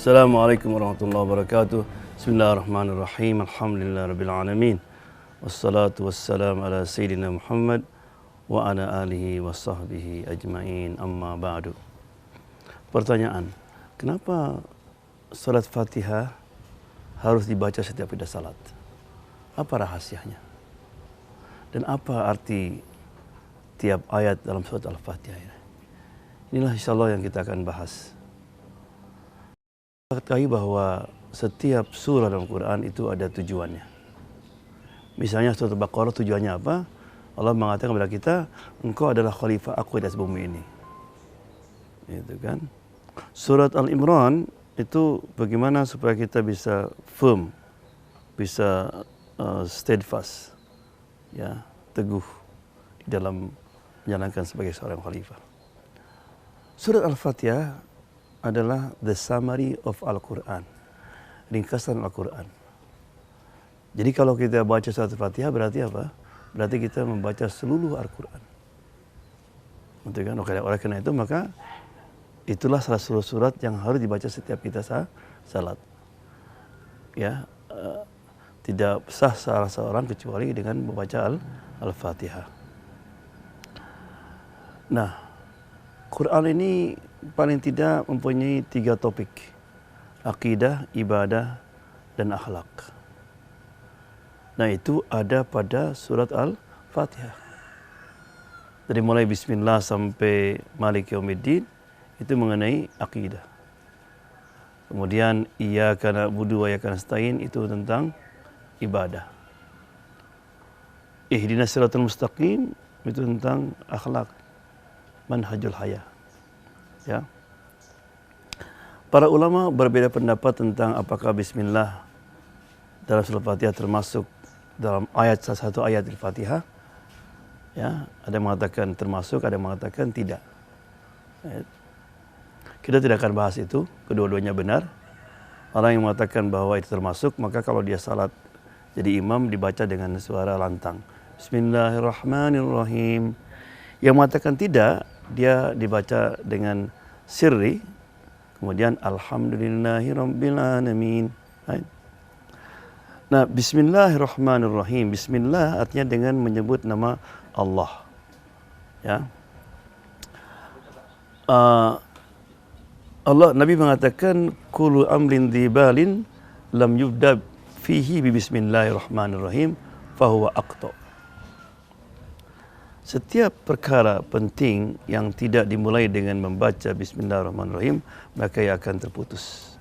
Assalamualaikum warahmatullahi wabarakatuh. Bismillahirrahmanirrahim. Alhamdulillah rabbil alamin. Wassalatu wassalamu ala sayyidina Muhammad wa ala alihi wa sahbihi ajma'in. Amma ba'du. Pertanyaan, kenapa salat Fatihah harus dibaca setiap kita salat? Apa rahasianya? Dan apa arti tiap ayat dalam surat Al-Fatihah ini? Inilah insyaallah yang kita akan bahas. Kita ketahui bahwa setiap surah dalam Quran itu ada tujuannya. Misalnya surat Al-Baqarah tujuannya apa? Allah mengatakan kepada kita, engkau adalah khalifah aku di atas bumi ini. Itu kan. Surat Al-Imran itu bagaimana supaya kita bisa firm, bisa steadfast, ya, teguh di dalam menjalankan sebagai seorang khalifah. Surat Al-Fatihah adalah the summary of Al-Quran, ringkasan Al-Quran. Jadi kalau kita baca surat Al-Fatihah berarti apa? Berarti kita membaca seluruh Al-Quran. Oleh karena itu maka itulah salah satu surat yang harus dibaca setiap kita salat. Ya, tidak sah salah seorang kecuali dengan membaca Al-Fatihah. Nah, Quran ini paling tidak mempunyai 3 topik: akidah, ibadah, dan akhlak. Nah, itu ada pada surat Al-Fatihah. Dari mulai bismillah sampai Malik Yaumiddin itu mengenai akidah. Kemudian iyyaka na'budu wa iyyaka nasta'in itu tentang ibadah. Ihdinas siratal mustaqim itu tentang akhlak, manhajul hayah. Ya. Para ulama berbeda pendapat tentang apakah bismillah dalam surah Fatihah termasuk dalam ayat salah satu ayat Al-Fatihah. Ya, ada yang mengatakan termasuk, ada yang mengatakan tidak. Ya. Kita tidak akan bahas itu, kedua-duanya benar. Orang yang mengatakan bahwa itu termasuk, maka kalau dia salat jadi imam dibaca dengan suara lantang. Bismillahirrahmanirrahim. Yang mengatakan tidak, dia dibaca dengan sirri, kemudian alhamdulillahirabbil alamin. Nah, bismillahirrahmanirrahim. Bismillah artinya dengan menyebut nama Allah. Ya. Allah, Nabi mengatakan kullu amrin dzibalin lam yubda fihi bi bismillahirrahmanirrahim fahuwa aqta. Setiap perkara penting yang tidak dimulai dengan membaca bismillahirrahmanirrahim maka ia akan terputus.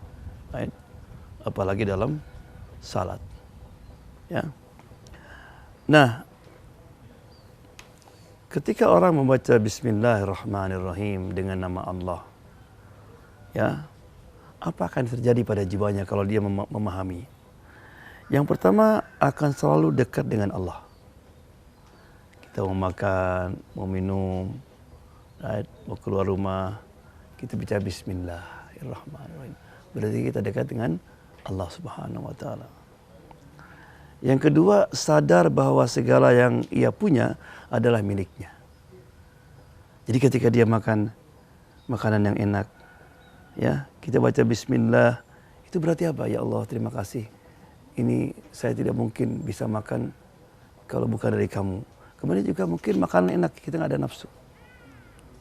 Apalagi dalam salat. Ya. Nah, ketika orang membaca bismillahirrahmanirrahim dengan nama Allah, ya, apa akan terjadi pada jiwanya kalau dia memahami? Yang pertama, akan selalu dekat dengan Allah. Kita mau makan, mau minum, mau keluar rumah, kita bicara bismillahirrahmanirrahim. Berarti kita dekat dengan Allah Subhanahu wa taala. Yang kedua, sadar bahwa segala yang ia punya adalah miliknya. Jadi ketika dia makan makanan yang enak, ya, kita baca bismillah, itu berarti apa? Ya Allah, terima kasih. Ini saya tidak mungkin bisa makan kalau bukan dari kamu. Kemudian juga mungkin makanan enak, kita nggak ada nafsu.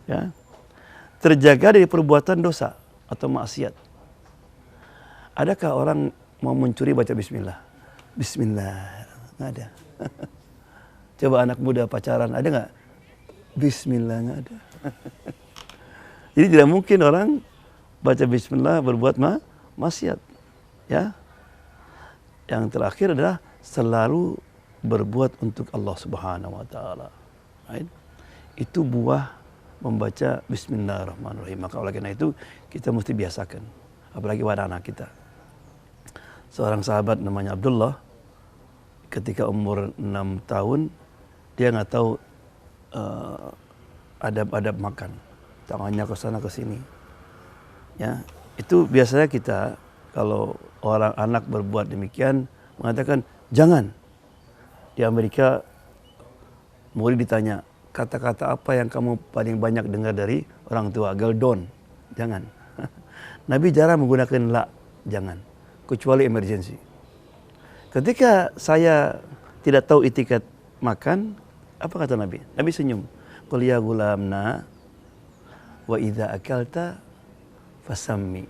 Ya. Terjaga dari perbuatan dosa atau maksiat. Adakah orang mau mencuri baca bismillah? Bismillah, nggak ada. Coba anak muda pacaran, ada nggak? Bismillah, nggak ada. Jadi tidak mungkin orang baca bismillah berbuat maksiat. Ya. Yang terakhir adalah selalu berbuat untuk Allah Subhanahu wa taala. Itu buah membaca bismillahirrahmanirrahim. Maka oleh karena itu kita mesti biasakan, apalagi pada anak kita. Seorang sahabat namanya Abdullah, ketika umur 6 tahun dia nggak tahu adab-adab makan, tangannya ke sana ke sini. Ya, itu biasanya kita kalau orang anak berbuat demikian mengatakan jangan. Di Amerika murid ditanya, kata-kata apa yang kamu paling banyak dengar dari orang tua? Girl, don't. Jangan. Nabi jarang menggunakan la, jangan, kecuali emergensi. Ketika saya tidak tahu etiket makan, apa kata Nabi? Nabi senyum. Qul ya gulamna wa idza akalta fasammi.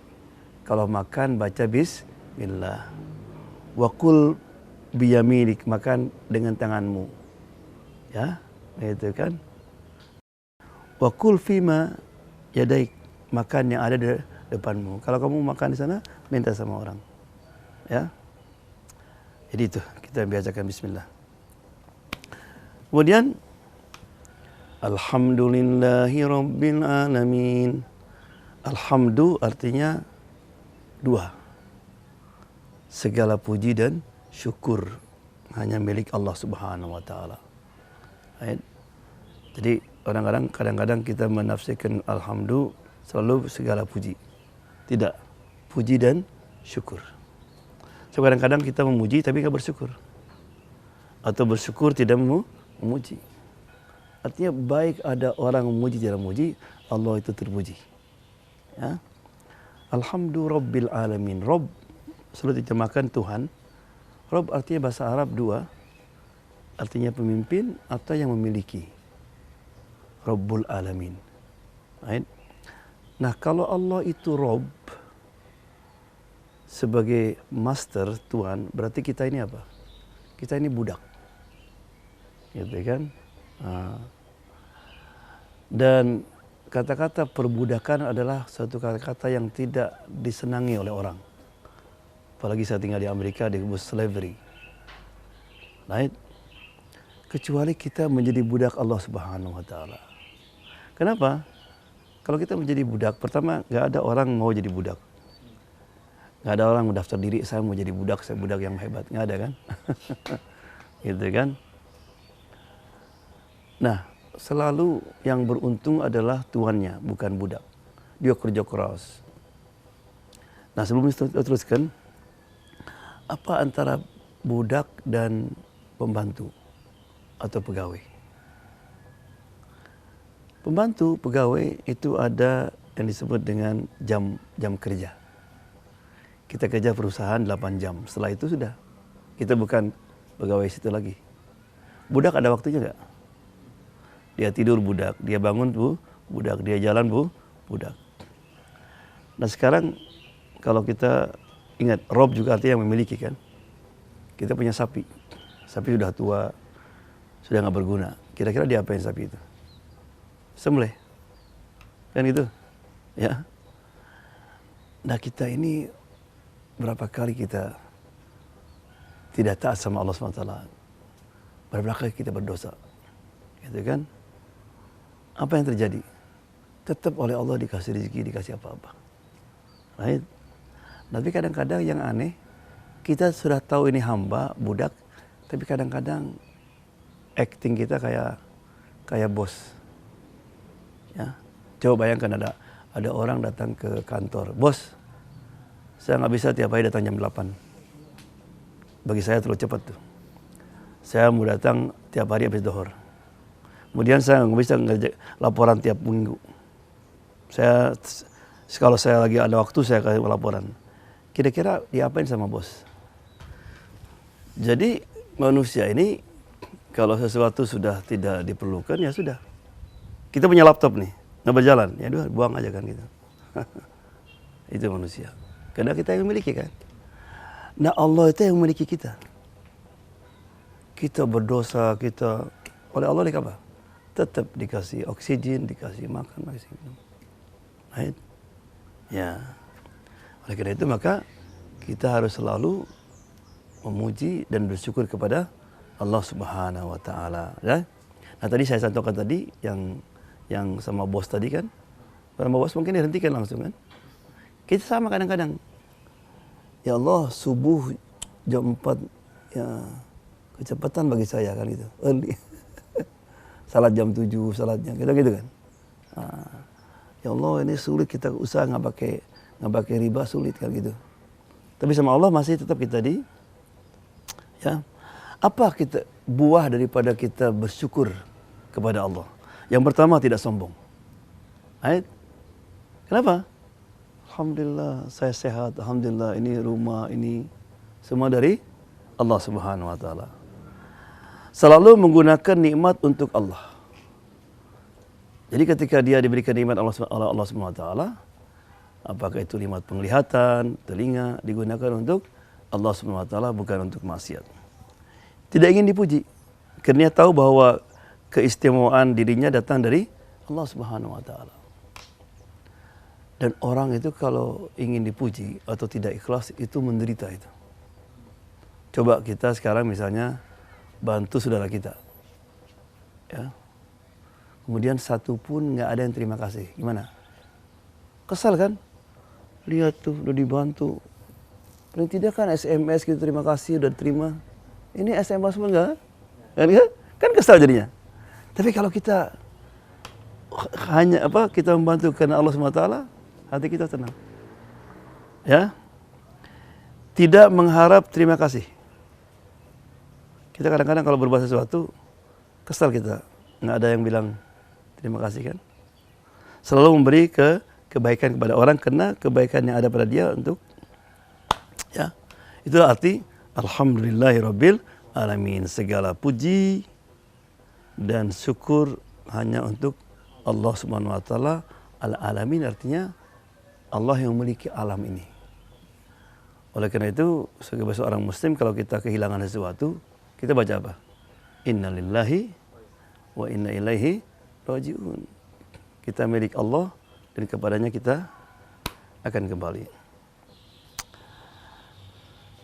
Kalau makan baca bismillah. Wa qul biyaminik, makan dengan tanganmu. Ya, itu kan. Wa qul fima yadaik, makan yang ada di depanmu. Kalau kamu makan di sana, minta sama orang. Ya. Jadi itu, kita biasakan bismillah. Kemudian alhamdulillahi rabbil alamin. Alhamdu artinya dua. Segala puji dan syukur hanya milik Allah Subhanahu wa taala. Jadi kadang-kadang kita menafsirkan alhamdu selalu segala puji. Tidak, puji dan syukur. So, kadang-kadang kita memuji tapi tidak bersyukur. Atau bersyukur tidak memuji. Artinya baik ada orang memuji tidak memuji, Allah itu terpuji. Ya. Alhamdu rabbil alamin. Rabb selalu diterjemahkan Tuhan. Rabb artinya bahasa Arab dua. Artinya pemimpin atau yang memiliki. Rabbul alamin. Right? Nah, kalau Allah itu Rabb sebagai master Tuhan, berarti kita ini apa? Kita ini budak. Gitu kan? Dan kata-kata perbudakan adalah suatu kata-kata yang tidak disenangi oleh orang. Apalagi saya tinggal di Amerika, di slavery. Right? Kecuali kita menjadi budak Allah Subhanahu wa taala. Kenapa? Kalau kita menjadi budak, pertama nggak ada orang mau jadi budak. Nggak ada orang mendaftar diri, saya mau jadi budak, saya budak yang hebat. Nggak ada kan? Gitu kan? Nah, selalu yang beruntung adalah tuannya, bukan budak. Dia kerja keras. Nah, sebelum teruskan, apa antara budak dan pembantu atau pegawai? Pembantu, pegawai itu ada yang disebut dengan jam kerja. Kita kerja perusahaan 8 jam. Setelah itu sudah. Kita bukan pegawai situ lagi. Budak ada waktunya enggak? Dia tidur budak, dia bangun budak, dia jalan budak. Nah sekarang kalau kita ingat, Rob juga artinya yang memiliki kan. Kita punya sapi. Sapi sudah tua, sudah nggak berguna. Kira-kira diapain sapi itu? Sembelih. Kan gitu. Ya. Nah kita ini berapa kali kita tidak taat sama Allah SWT. Berapa kali kita berdosa. Gitu kan. Apa yang terjadi? Tetap oleh Allah dikasih rezeki, dikasih apa-apa. Right? Tapi kadang-kadang yang aneh, kita sudah tahu ini hamba, budak, tapi kadang-kadang acting kita kayak bos. Ya. Coba bayangkan ada orang datang ke kantor, bos, saya nggak bisa tiap hari datang jam 8. Bagi saya terlalu cepat tuh. Saya mau datang tiap hari habis zuhur. Kemudian saya nggak bisa ngerjain laporan tiap minggu. Kalau saya lagi ada waktu saya kasih laporan. Kira-kira diapain sama bos? Jadi manusia ini kalau sesuatu sudah tidak diperlukan ya sudah. Kita punya laptop nih, nggak berjalan, ya udah buang aja kan gitu. Itu manusia. Karena kita yang memiliki kan. Nah Allah itu yang memiliki kita. Kita berdosa, kita oleh Allah dikasih apa? Tetap dikasih oksigen, dikasih makan, dikasih minum. Right? Ya. Oleh karena itu maka kita harus selalu memuji dan bersyukur kepada Allah Subhanahu wa taala, ya. Nah, tadi saya contohkan tadi yang sama bos tadi kan. Sama bos mungkin dihentikan langsung kan. Kita sama kadang-kadang. Ya Allah, subuh jam 4 ya kecepatan bagi saya kan gitu. Early. Salat jam 7, salatnya gitu kan. Ya Allah, ini sulit kita usaha nggak pakai riba sulit kan gitu. Tapi sama Allah masih tetap kita ya. Apa kita buah daripada kita bersyukur kepada Allah? Yang pertama tidak sombong. Right? Kenapa? Alhamdulillah saya sehat, alhamdulillah ini rumah, ini semua dari Allah Subhanahu wa taala. Selalu menggunakan nikmat untuk Allah. Jadi ketika dia diberikan nikmat Allah Subhanahu wa taala, apakah itu nikmat penglihatan, telinga, digunakan untuk Allah Subhanahu wa taala, bukan untuk maksiat. Tidak ingin dipuji, karena dia tahu bahwa keistimewaan dirinya datang dari Allah Subhanahu wa taala. Dan orang itu kalau ingin dipuji atau tidak ikhlas itu menderita itu. Coba kita sekarang misalnya bantu saudara kita, ya. Kemudian satu pun nggak ada yang terima kasih, gimana? Kesal kan? Lihat tuh udah dibantu. Paling tidak kan SMS gitu, terima kasih udah terima. Ini SMS pun enggak? Kan kesal jadinya. Tapi kalau kita hanya kita membantu karena Allah SWT, hati kita tenang. Ya. Tidak mengharap terima kasih. Kita kadang-kadang kalau berbuat sesuatu kesal kita, nggak ada yang bilang terima kasih kan? Selalu memberi kebaikan kepada orang karena kebaikan yang ada pada dia untuk, ya. Itulah arti alhamdulillahirabbil alamin. Segala puji dan syukur hanya untuk Allah Subhanahu wa taala. Al-alamin artinya Allah yang memiliki alam ini. Oleh karena itu, sebagai seorang muslim kalau kita kehilangan sesuatu, kita baca apa? Innalillahi wa inna ilaihi raji'un. Kita milik Allah dan kepadanya kita akan kembali.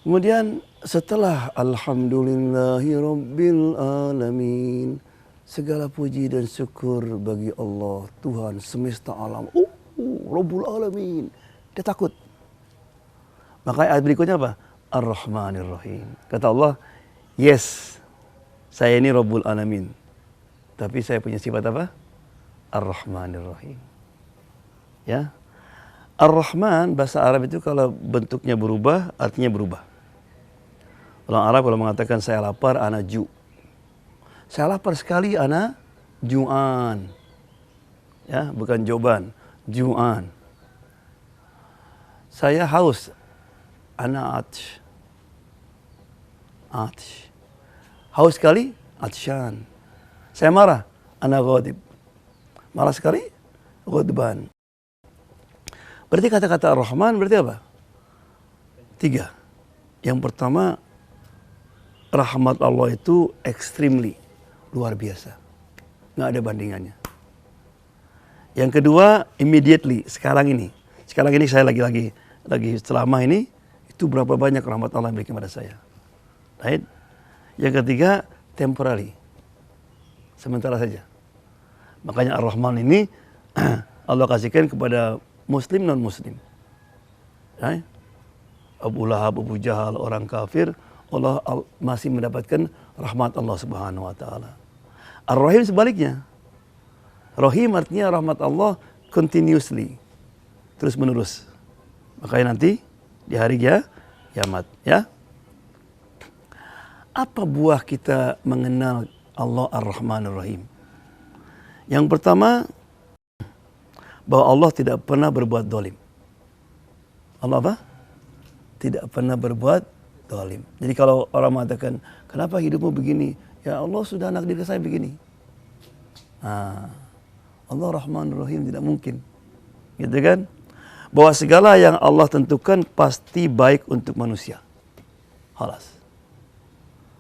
Kemudian setelah alhamdulillahi rabbil alamin, segala puji dan syukur bagi Allah, Tuhan semesta alam. Rabbul alamin. Dia takut. Maka ayat berikutnya apa? Ar-Rahmanir Rahim. Kata Allah, yes, saya ini Rabbul alamin. Tapi saya punya sifat apa? Ar-Rahmanir Rahim. Ya. Ar-Rahman bahasa Arab itu kalau bentuknya berubah, artinya berubah. Orang Arab kalau mengatakan saya lapar, ana ju. Saya lapar sekali, ana ju'an. Ya, bukan joban, ju'an. Saya haus, ana atsh. Atsh. Haus sekali, atsyan. Saya marah, ana ghadib. Marah sekali, ghadban. Berarti kata-kata Ar-Rahman berarti apa? 3. Yang pertama, rahmat Allah itu extremely, luar biasa. Nggak ada bandingannya. Yang kedua, immediately, sekarang ini. Sekarang ini saya lagi selama ini, itu berapa banyak rahmat Allah yang berikan kepada saya. Right? Yang ketiga, temporary. Sementara saja. Makanya Ar-Rahman ini Allah kasihkan kepada Muslim, non-Muslim. Right? Abu Lahab, Abu Jahal, orang kafir, Allah masih mendapatkan rahmat Allah Subhanahu wa taala. Ar-Rahim sebaliknya. Rahim artinya rahmat Allah continuously, terus menerus. Makanya nanti di hari kiamat, ya. Apa buah kita mengenal Allah Ar-Rahmanir Rahim? Yang pertama, bahwa Allah tidak pernah berbuat zalim. Allah apa? Tidak pernah berbuat zalim. Jadi kalau orang mengatakan, kenapa hidupmu begini? Ya Allah sudah anak diri saya begini. Allah Rahmanur Rahim, tidak mungkin. Gitu kan? Bahwa segala yang Allah tentukan pasti baik untuk manusia. Halas.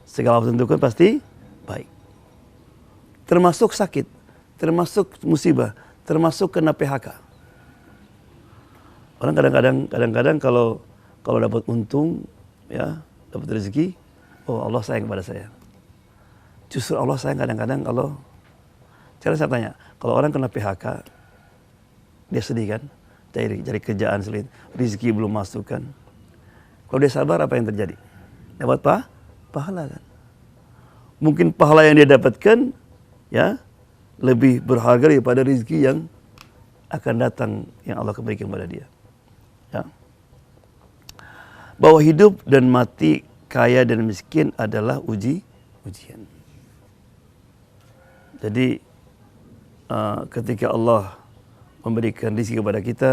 Segala yang tentukan pasti baik. Termasuk sakit, termasuk musibah, termasuk kena PHK. Orang kadang-kadang kalau dapat untung, ya, dapat rezeki, oh Allah sayang kepada saya. Justru Allah sayang kadang-kadang kalau, cara saya tanya, kalau orang kena PHK, dia sedih kan? Cari kerjaan sulit, rezeki belum masuk kan? Kalau dia sabar, apa yang terjadi? Dapat pahala kan? Mungkin pahala yang dia dapatkan, ya, lebih berharga daripada rezeki yang akan datang yang Allah berikan kepada dia. Ya. Bahwa hidup dan mati, kaya dan miskin adalah ujian. Jadi ketika Allah memberikan rezeki kepada kita,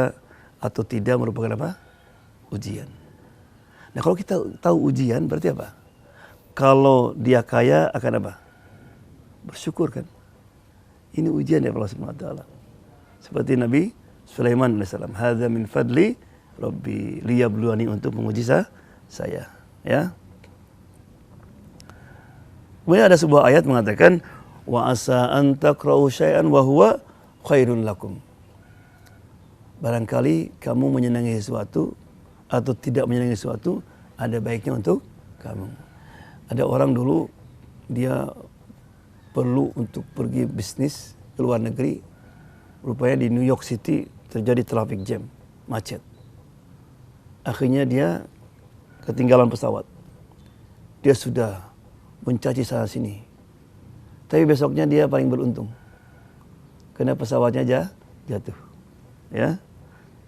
atau tidak merupakan apa? Ujian. Nah kalau kita tahu ujian berarti apa? Kalau dia kaya akan apa? Bersyukur kan? Ini ujian dari Allah Subhanahu wa taala. Seperti Nabi Sulaiman alaihissalam, "Hadza min fadli Rabbi liyabluwani," untuk menguji saya, ya. Kemudian ada sebuah ayat mengatakan, "Wa asa an takra'u syai'an wa huwa khairun lakum." Barangkali kamu menyenangi sesuatu atau tidak menyenangi sesuatu, ada baiknya untuk kamu. Ada orang dulu dia perlu untuk pergi bisnis ke luar negeri. Rupanya di New York City terjadi traffic jam, macet. Akhirnya dia ketinggalan pesawat. Dia sudah mencaci sana sini. Tapi besoknya dia paling beruntung. Karena pesawatnya jatuh. Ya.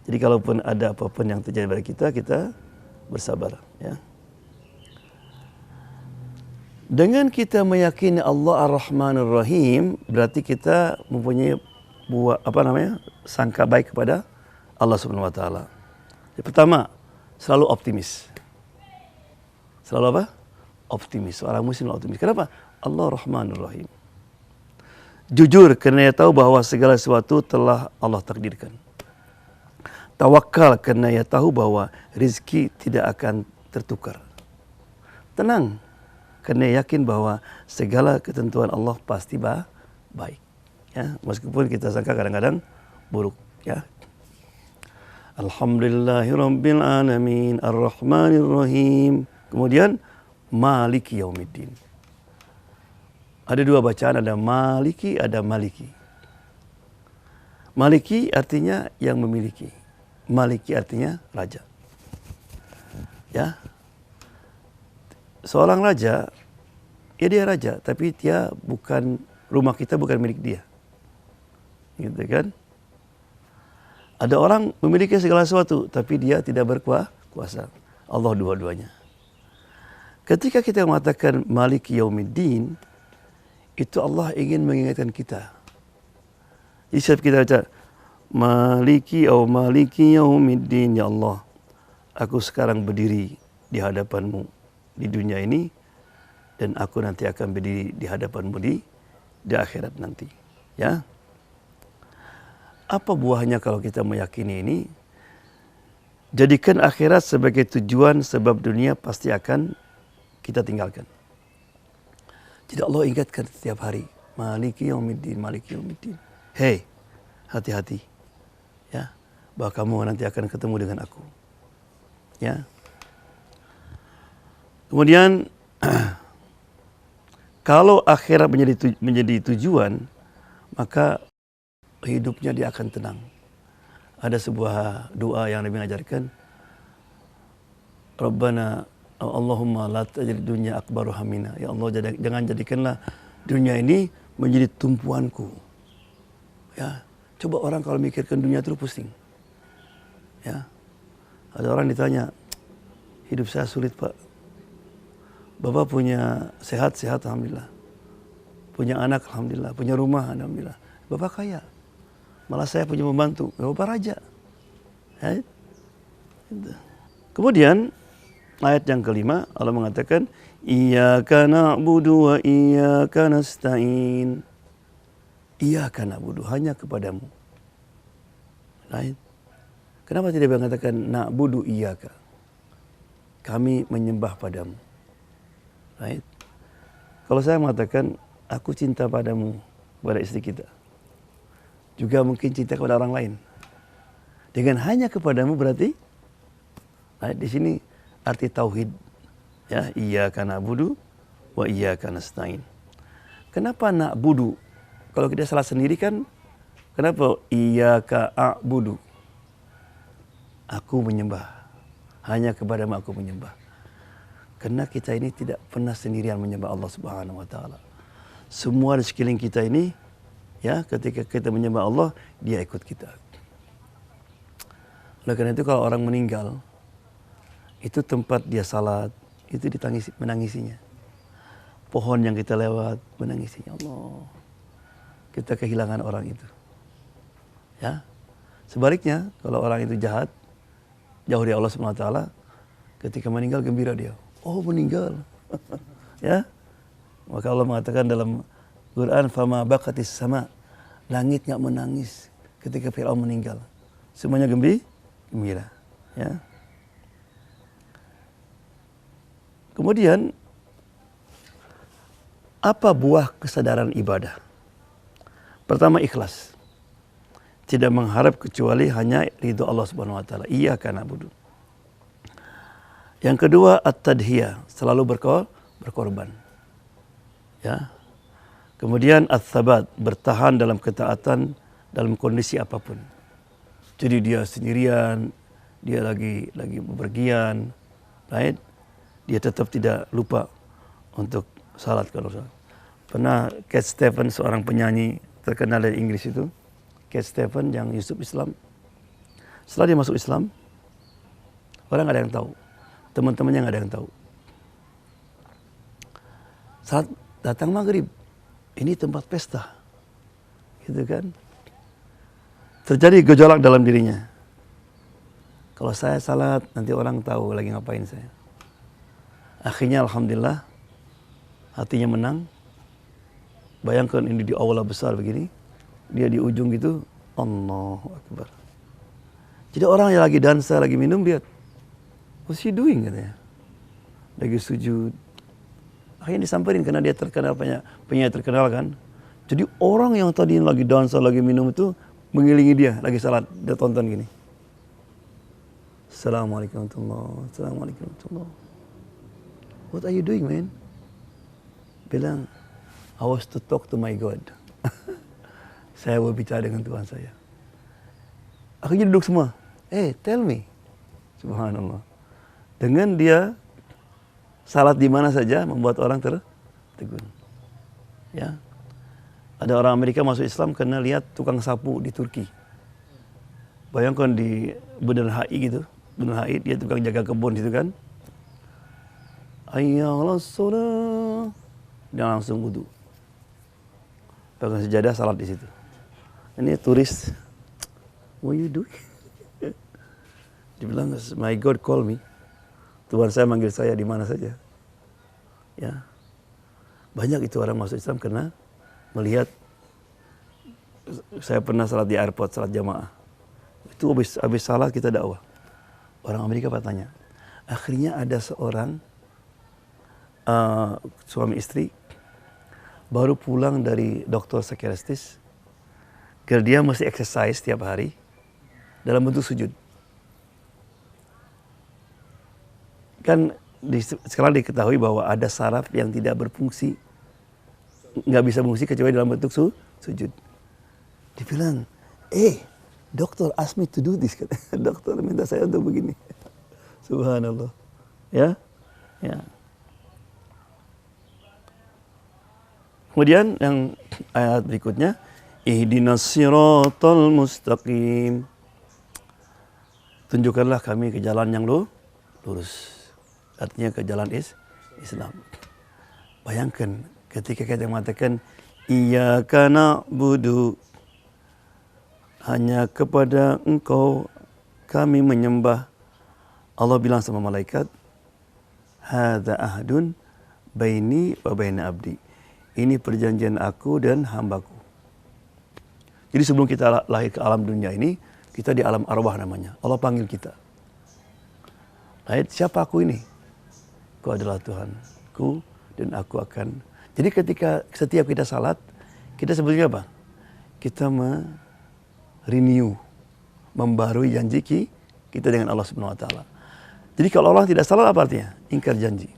Jadi kalaupun ada apapun yang terjadi pada kita, kita bersabar, ya. Dengan kita meyakini Allah Ar-Rahmanur Rahim, berarti kita mempunyai sangka baik kepada Allah Subhanahu wa taala. Yang pertama, selalu optimis. Selalu apa? Optimis. Seorang muslim optimis. Kenapa? Allah Rahmanur Rahim. Jujur karena dia tahu bahwa segala sesuatu telah Allah takdirkan. Tawakal karena dia tahu bahwa rizki tidak akan tertukar. Tenang karena yakin bahwa segala ketentuan Allah pasti baik. Ya, meskipun kita sangka kadang-kadang buruk, ya. Alhamdulillahirabbil alamin arrahmanir rahim. Kemudian maliki yaumiddin. Ada dua bacaan, ada maliki, ada maliki. Maliki artinya yang memiliki. Maliki artinya raja. Ya. Seorang raja, ya dia raja, tapi dia bukan, rumah kita bukan milik dia. Gitu kan? Ada orang memiliki segala sesuatu, tapi dia tidak berkuasa. Allah dua-duanya. Ketika kita mengatakan Maliki Yaumiddin, itu Allah ingin mengingatkan kita. Jadi setiap kita baca Maliki Yaumiddin, ya Allah, aku sekarang berdiri di hadapanmu di dunia ini, dan aku nanti akan berdiri di hadapanmu di akhirat nanti. Ya. Apa buahnya kalau kita meyakini ini? Jadikan akhirat sebagai tujuan, sebab dunia pasti akan kita tinggalkan. Jadi Allah ingatkan setiap hari, Maliki Yaumiddin, Maliki Yaumiddin. Hei, hati-hati. Ya, bahwa kamu nanti akan ketemu dengan aku. Ya. Kemudian kalau akhirat menjadi tujuan, maka hidupnya dia akan tenang. Ada sebuah doa yang Nabi mengajarkan, Rabbana Allahumma la taj'al dunya akbaru hamina. Ya Allah, jangan jadikanlah dunia ini menjadi tumpuanku. Ya, coba orang kalau mikirkan dunia terus pusing. Ya. Ada orang ditanya, hidup saya sulit, Pak. Bapak punya sehat alhamdulillah. Punya anak alhamdulillah, punya rumah alhamdulillah. Bapak kaya. Malah saya punya membantu, Bapak raja. Ya. Kemudian ayat yang kelima Allah mengatakan Iyyaka na'budu wa iyyaka nasta'in. Iyyaka na'budu, hanya kepadamu. Right? Kenapa tidak mengatakan na'budu iyyaka? Kami menyembah padamu. Right? Kalau saya mengatakan aku cinta padamu, kepada istri kita, juga mungkin cinta kepada orang lain. Dengan hanya kepadamu berarti di sini arti tauhid. Ya, iyyaka na'budu wa iyyaka nasta'in. Kenapa na'budu? Kalau kita salah sendiri kan, kenapa iyyaka a'budu? Aku menyembah. Hanya kepadamu aku menyembah. Karena kita ini tidak pernah sendirian menyembah Allah Subhanahu wa taala. Semua di sekeliling kita ini, ya, ketika kita menyembah Allah, dia ikut kita. Oleh karena itu kalau orang meninggal, itu tempat dia salat, itu menangisinya. Pohon yang kita lewat, menangisinya. Allah, kita kehilangan orang itu. Ya, Sebaliknya, kalau orang itu jahat, jauh dari Allah Subhanahu wa taala, ketika meninggal gembira dia. Oh, meninggal. Ya. Maka Allah mengatakan dalam Quran, "Fama baqatis sama." Langit enggak menangis ketika Firaun meninggal. Semuanya gembira. Ya. Kemudian apa buah kesadaran ibadah? Pertama, ikhlas. Tidak mengharap kecuali hanya ridho Allah Subhanahu wa taala. Iyyaka na'budu. Yang kedua, at-tadhiyah, selalu berkorban. Ya. Kemudian at-thabat, bertahan dalam ketaatan dalam kondisi apapun. Jadi dia sendirian, dia lagi bepergian, right? Dia tetap tidak lupa untuk salat kalau salat. Pernah Cat Stevens, seorang penyanyi terkenal dari Inggris itu, Cat Stevens yang Yusuf Islam. Setelah dia masuk Islam, orang nggak ada yang tahu, teman-temannya nggak ada yang tahu. Saat datang maghrib, ini tempat pesta, gitu kan? Terjadi gejolak dalam dirinya. Kalau saya salat, nanti orang tahu lagi ngapain saya. Akhirnya alhamdulillah, hatinya menang. Bayangkan ini di aula besar begini, dia di ujung gitu, Allahu Akbar. Jadi orang yang lagi dansa, lagi minum, lihat, what's he doing katanya? Lagi sujud. Akhirnya disamperin karena dia terkenal, penyanyi terkenal kan. Jadi orang yang tadi lagi dansa, lagi minum itu mengiringi dia, lagi salat, dia tonton gini. Assalamualaikum warahmatullahi wabarakatuh. Assalamualaikum warahmatullahi wabarakatuh. What are you doing, man? Bilang, I was to talk to my God. Saya berbicara dengan Tuhan saya. Akhirnya duduk semua. Tell me. Subhanallah. Dengan dia salat di mana saja membuat orang tertegun. Ya. Ada orang Amerika masuk Islam karena lihat tukang sapu di Turki. Bayangkan di Bundaran HI gitu. Bundaran HI, dia tukang jaga kebun gitu kan. Hayya 'alas shalah. Dia langsung wudu. Pegang sejadah, salat di situ. Ini turis. What you doing? Dia bilang, my God call me. Tuhan saya manggil saya di mana saja. Ya. Banyak itu orang masuk Islam karena melihat. Saya pernah salat di airport, salat jamaah. Itu habis salat kita dakwah. Orang Amerika bertanya. Akhirnya ada seorang suami istri baru pulang dari dokter psikiatris, karena dia mesti exercise setiap hari dalam bentuk sujud. Kan sekarang diketahui bahwa ada saraf yang tidak berfungsi, nggak bisa berfungsi kecuali dalam bentuk sujud. Dia bilang, dokter ask me to do this. Dokter minta saya untuk begini. Subhanallah. Ya. Kemudian yang ayat berikutnya, ihdinas siratal mustaqim. Tunjukkanlah kami ke jalan yang lurus. Artinya ke jalan Islam. Bayangkan ketika kita mengatakan iyyaka na'budu, hanya kepada Engkau kami menyembah. Allah bilang sama malaikat, hadza ahdun baini wa baina abdi. Ini perjanjian aku dan hambaku. Jadi sebelum kita lahir ke alam dunia ini, kita di alam arwah namanya. Allah panggil kita. Siapa aku ini? Kau adalah Tuhanku dan aku akan. Jadi ketika setiap kita salat, kita sebetulnya apa? Kita renew, membarui janji kita dengan Allah Subhanahu wa taala. Jadi kalau Allah tidak salat apa artinya? Ingkar janji.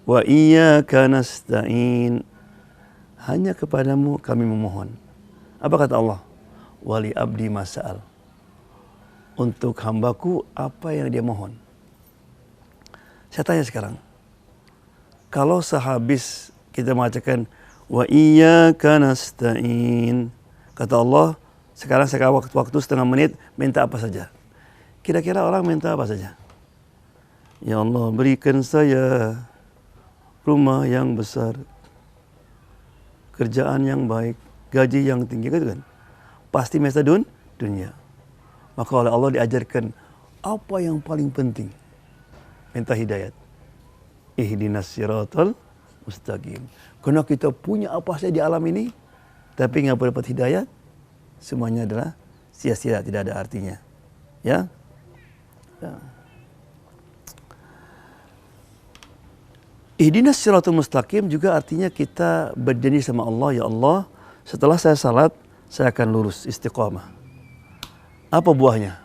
Wa iyyaka nasta'in. Hanya kepadamu kami memohon. Apa kata Allah? Wali abdi mas'al. Untuk hambaku apa yang dia mohon. Saya tanya sekarang. Kalau sehabis kita mengatakan wa iyyaka nasta'in, kata Allah, sekarang saya waktu setengah menit, minta apa saja. Kira-kira orang minta apa saja? Ya Allah, berikan saya rumah yang besar, kerjaan yang baik, gaji yang tinggi, gitu kan? pasti masa dunia. Maka oleh Allah diajarkan apa yang paling penting? Minta hidayat. Ihdinas siratal mustaqim. Karena kita punya apa saja di alam ini, tapi nggak dapat hidayat, semuanya adalah sia-sia, tidak ada artinya. Ya. Ihdinas siratal mustaqim juga artinya kita berjanji sama Allah, ya Allah, setelah saya salat, saya akan lurus istiqamah. Apa buahnya?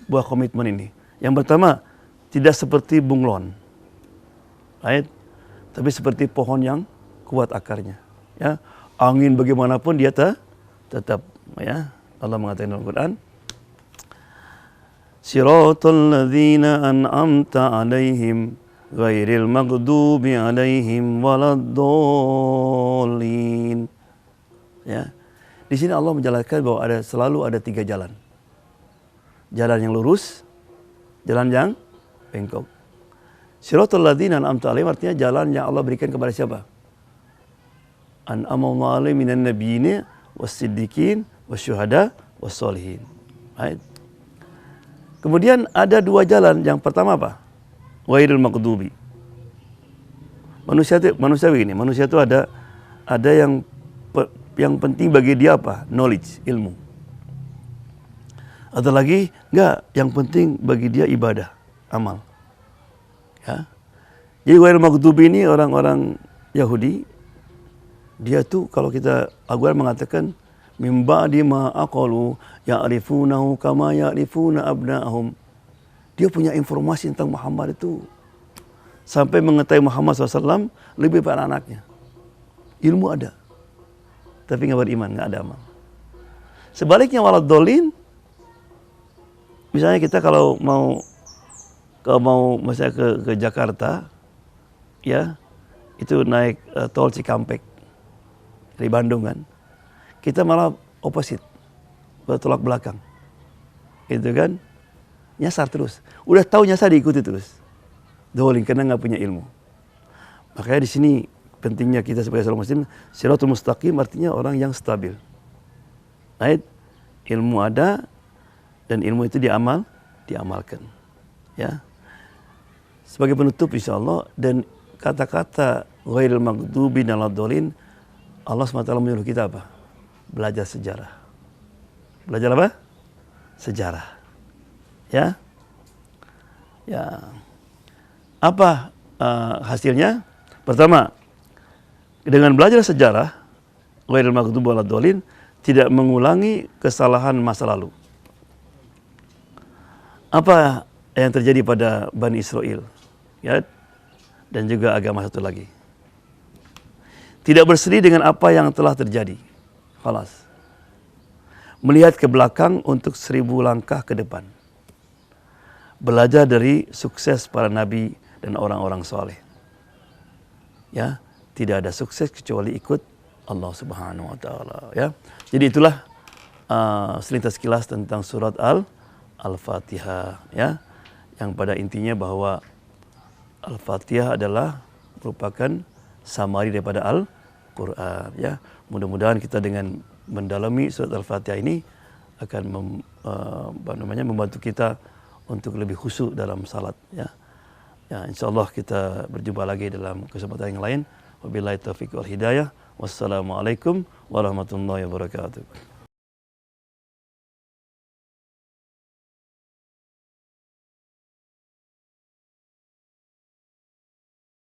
Buah komitmen ini. Yang pertama, tidak seperti bunglon. Right? Tapi seperti pohon yang kuat akarnya. Ya, angin bagaimanapun dia tetap, ya. Allah mengatakan dalam Al-Quran, Siratal ladzina an'amta 'alaihim ghairil maghdubi 'alaihim waladdallin. Ya. Di sini Allah menjelaskan bahwa selalu ada 3 jalan. Jalan yang lurus, jalan yang bengkok. Siratal ladzina an'amta 'alaihim artinya jalan yang Allah berikan kepada siapa? An'ama 'alaihim minan nabiyyin was-siddiqin wasyuhada was-sholihin. Right? Kemudian ada 2 jalan. Yang pertama apa? Ghairil maghdubi. Manusia begini, manusia itu ada yang penting bagi dia apa? Knowledge, ilmu. Ada lagi enggak, yang penting bagi dia ibadah, amal. Ya. Jadi ghairil maghdubi ini orang-orang Yahudi, dia tuh kalau kita Al-Quran mengatakan mim ba'di ma aqalu ya'rifunahu kama ya'rifuna abna'ahum. Dia punya informasi tentang Muhammad itu sampai mengetahui Muhammad SAW lebih pada anaknya. Ilmu ada, tapi nggak beriman, nggak ada amal. Sebaliknya waladdallin, misalnya kita kalau mau misalnya ke Jakarta, ya itu naik tol Cikampek dari Bandung kan, kita malah opposite, bertolak belakang, gitu kan, nyasar terus. Udah tahu nyasar diikuti terus, dolin karena nggak punya ilmu. Makanya di sini pentingnya kita sebagai seorang muslim, siratul mustaqim artinya orang yang stabil. Right? Ilmu ada dan ilmu itu diamalkan. Ya. Sebagai penutup insyaallah, dan kata-kata ghairil maghdubi waladdallin, Allah SWT menyuruh kita apa? Belajar sejarah. Belajar apa? Sejarah. Ya. Ya. Apa hasilnya? Pertama, dengan belajar sejarah, ghairil maghdubi waladdallin, tidak mengulangi kesalahan masa lalu. Apa yang terjadi pada Bani Israel? Ya. Dan juga agama satu lagi. Tidak bersedih dengan apa yang telah terjadi. Khalas. Melihat ke belakang untuk 1000 langkah ke depan. Belajar dari sukses para nabi dan orang-orang soleh. Ya, tidak ada sukses kecuali ikut Allah Subhanahu wa taala, ya. Jadi itulah selintas kilas tentang surat Al-Fatihah, ya. Yang pada intinya bahwa Al-Fatihah adalah merupakan summary daripada Al-Quran, ya. Mudah-mudahan kita dengan mendalami surat Al-Fatihah ini akan membantu kita untuk lebih khusyuk dalam salat, ya. Ya, insyaallah kita berjumpa lagi dalam kesempatan yang lain. Wabillahi taufiq wal hidayah. Wassalamualaikum warahmatullahi wabarakatuh.